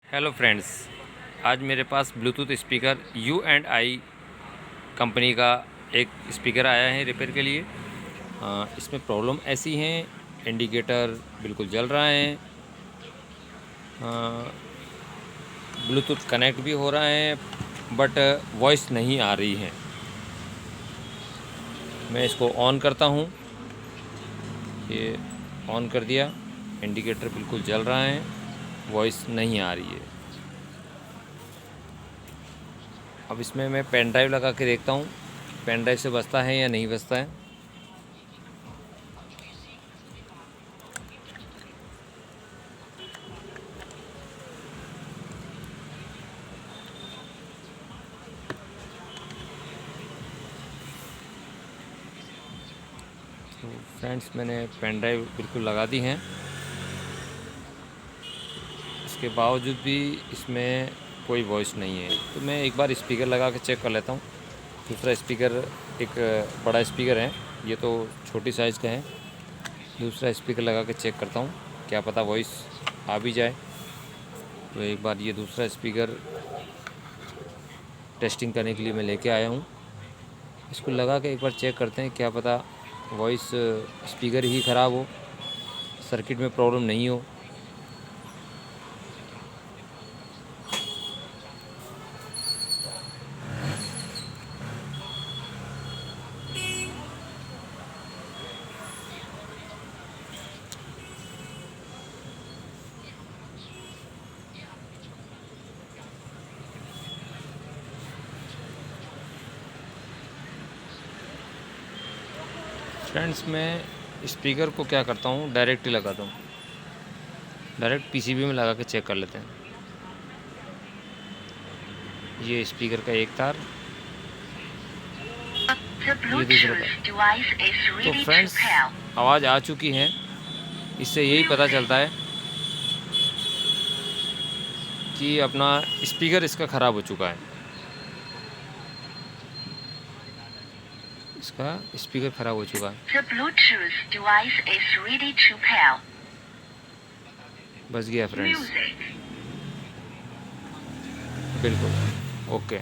Hello friends, आज मेरे पास Bluetooth speaker U&I company का एक स्पीकर आया है रिपेयर के लिए। इसमें प्रॉब्लम ऐसी है, इंडिकेटर बिल्कुल जल रहा है, ब्लूटूथ कनेक्ट भी हो रहा है बट वॉइस नहीं आ रही है। मैं इसको ऑन करता हूँ, ये ऑन कर दिया, इंडिकेटर बिल्कुल जल रहा है, वॉइस नहीं आ रही है। अब इसमें मैं पेन ड्राइव लगा के देखता हूँ, पेन ड्राइव से बजता है या नहीं बजता है। तो फ्रेंड्स, मैंने पेन ड्राइव बिल्कुल लगा दी हैं, इसके बावजूद भी इसमें कोई वॉइस नहीं है। तो मैं एक बार स्पीकर लगा के चेक कर लेता हूँ। दूसरा स्पीकर, एक बड़ा स्पीकर है, ये तो छोटी साइज़ का है। दूसरा स्पीकर लगा के चेक करता हूँ, क्या पता वॉइस आ भी जाए। तो एक बार ये दूसरा स्पीकर टेस्टिंग करने के लिए मैं लेके आया हूँ। इसको लगा के एक बार चेक करते हैं, क्या पता वॉइस स्पीकर ही ख़राब हो, सर्किट में प्रॉब्लम नहीं हो। फ्रेंड्स, मैं स्पीकर को क्या करता हूँ, डायरेक्ट ही लगाता हूँ, डायरेक्ट पीसीबी में लगा के चेक कर लेते हैं। ये स्पीकर का एक तार, ये दूसरा तार। तो फ्रेंड्स, आवाज़ आ चुकी है, इससे यही पता चलता है कि अपना स्पीकर इसका ख़राब हो चुका है। इसका स्पीकर ख़राब हो चुका है। बस गया फ्रेंड्स, बिल्कुल ओके।